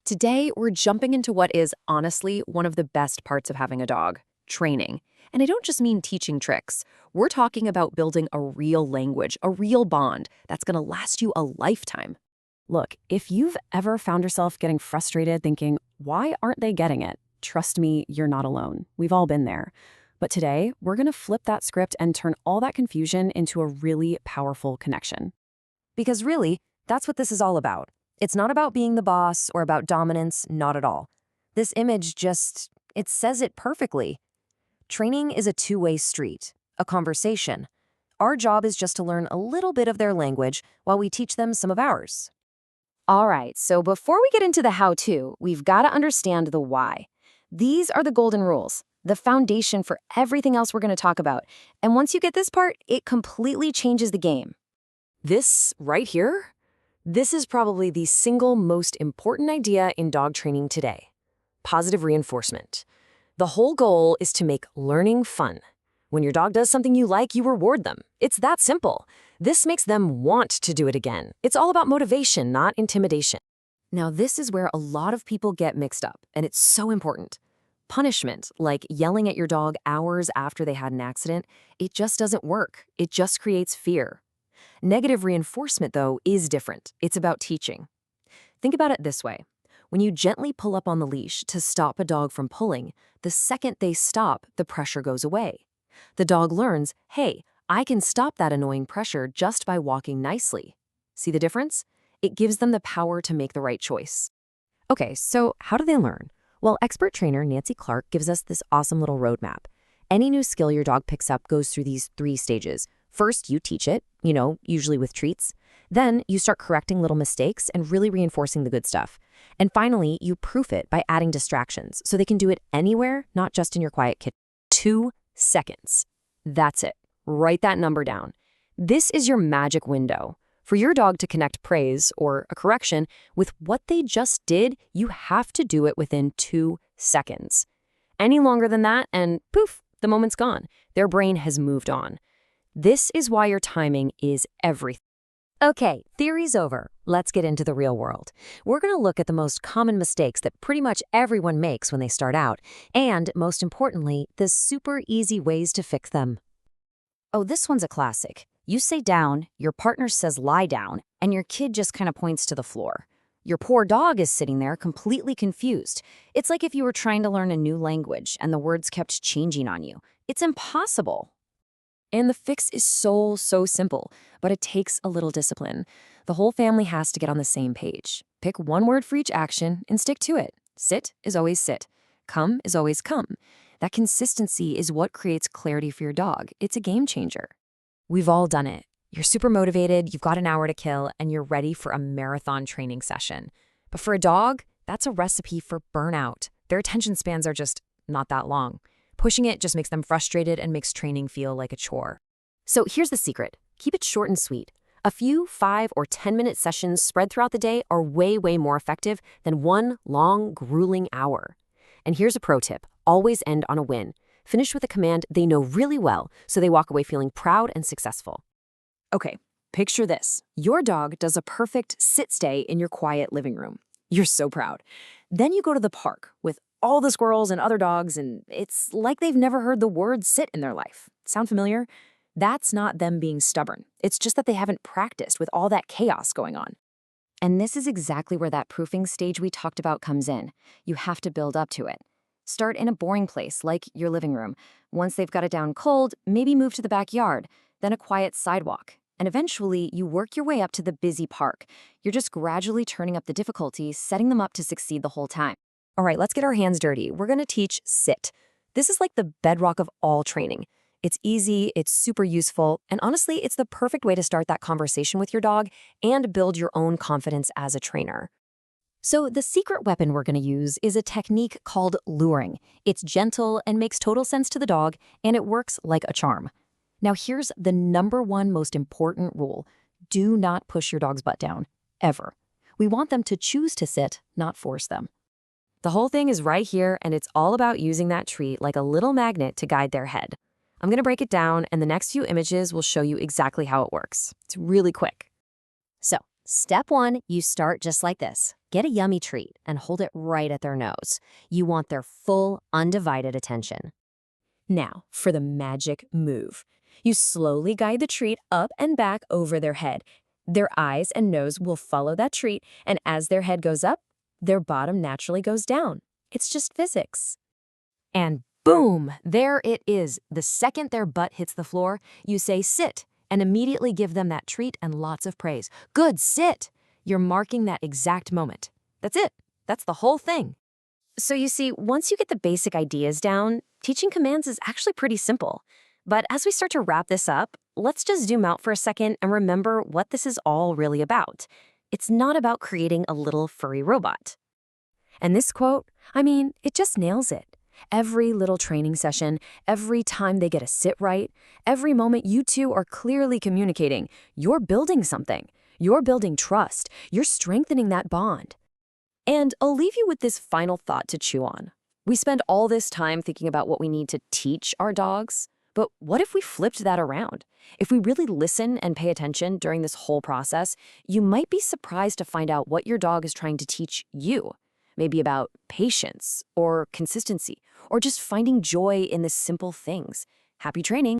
Today, we're jumping into what is honestly one of the best parts of having a dog, training. And I don't just mean teaching tricks. We're talking about building a real language, a real bond that's going to last you a lifetime. Look, if you've ever found yourself getting frustrated thinking, why aren't they getting it? Trust me, you're not alone. We've all been there. But today, we're going to flip that script and turn all that confusion into a really powerful connection. Because really, that's what this is all about. It's not about being the boss or about dominance, not at all. This image it says it perfectly. Training is a two-way street, a conversation. Our job is just to learn a little bit of their language while we teach them some of ours. All right, so before we get into the how-to, we've got to understand the why. These are the golden rules, the foundation for everything else we're going to talk about. And once you get this part, it completely changes the game. This right here? This is probably the single most important idea in dog training today. Positive reinforcement. The whole goal is to make learning fun. When your dog does something you like, you reward them. It's that simple. This makes them want to do it again. It's all about motivation, not intimidation. Now, this is where a lot of people get mixed up, and it's so important. Punishment, like yelling at your dog hours after they had an accident, it just doesn't work. It just creates fear. Negative reinforcement, though, is different. It's about teaching. Think about it this way. When you gently pull up on the leash to stop a dog from pulling, the second they stop, the pressure goes away. The dog learns, hey, I can stop that annoying pressure just by walking nicely. See the difference? It gives them the power to make the right choice. Okay, so how do they learn? Well, expert trainer Nancy Clark gives us this awesome little roadmap. Any new skill your dog picks up goes through these 3 stages. First, you teach it, usually with treats. Then you start correcting little mistakes and really reinforcing the good stuff. And finally, you proof it by adding distractions so they can do it anywhere, not just in your quiet kitchen. 2 seconds. That's it. Write that number down. This is your magic window. For your dog to connect praise or a correction with what they just did, you have to do it within 2 seconds. Any longer than that, and poof, the moment's gone. Their brain has moved on. This is why your timing is everything. Okay, theory's over. Let's get into the real world. We're going to look at the most common mistakes that pretty much everyone makes when they start out, and most importantly, the super easy ways to fix them. Oh, this one's a classic. You say down, your partner says lie down, and your kid just kind of points to the floor. Your poor dog is sitting there completely confused. It's like if you were trying to learn a new language and the words kept changing on you. It's impossible. And the fix is so simple, but it takes a little discipline. The whole family has to get on the same page. Pick one word for each action and stick to it. Sit is always sit. Come is always come. That consistency is what creates clarity for your dog. It's a game changer. We've all done it. You're super motivated, you've got an hour to kill, and you're ready for a marathon training session. But for a dog, that's a recipe for burnout. Their attention spans are just not that long. Pushing it just makes them frustrated and makes training feel like a chore. So here's the secret. Keep it short and sweet. A few 5 or 10-minute sessions spread throughout the day are way more effective than one long, grueling hour. And here's a pro tip. Always end on a win. Finish with a command they know really well so they walk away feeling proud and successful. Okay, picture this. Your dog does a perfect sit-stay in your quiet living room. You're so proud. Then you go to the park with all the squirrels and other dogs, and it's like they've never heard the word sit in their life. Sound familiar? That's not them being stubborn. It's just that they haven't practiced with all that chaos going on. And this is exactly where that proofing stage we talked about comes in. You have to build up to it. Start in a boring place, like your living room. Once they've got it down cold, maybe move to the backyard, then a quiet sidewalk. And eventually, you work your way up to the busy park. You're just gradually turning up the difficulty, setting them up to succeed the whole time. All right, let's get our hands dirty. We're going to teach sit. This is like the bedrock of all training. It's easy, it's super useful, and honestly, it's the perfect way to start that conversation with your dog and build your own confidence as a trainer. So the secret weapon we're going to use is a technique called luring. It's gentle and makes total sense to the dog, and it works like a charm. Now here's the #1 most important rule. Do not push your dog's butt down, ever. We want them to choose to sit, not force them. The whole thing is right here, and it's all about using that treat like a little magnet to guide their head. I'm going to break it down, and the next few images will show you exactly how it works. It's really quick. So, step 1, you start just like this. Get a yummy treat and hold it right at their nose. You want their full, undivided attention. Now, for the magic move. You slowly guide the treat up and back over their head. Their eyes and nose will follow that treat, and as their head goes up, their bottom naturally goes down. It's just physics. And boom, there it is. The second their butt hits the floor, you say sit, and immediately give them that treat and lots of praise. Good, sit! You're marking that exact moment. That's it. That's the whole thing. So you see, once you get the basic ideas down, teaching commands is actually pretty simple. But as we start to wrap this up, let's just zoom out for a second and remember what this is all really about. It's not about creating a little furry robot. And this quote, I mean, it just nails it. Every little training session, every time they get a sit right, every moment you two are clearly communicating, you're building something. You're building trust. You're strengthening that bond. And I'll leave you with this final thought to chew on. We spend all this time thinking about what we need to teach our dogs, but what if we flipped that around? If we really listen and pay attention during this whole process, you might be surprised to find out what your dog is trying to teach you. Maybe about patience or consistency, or just finding joy in the simple things. Happy training!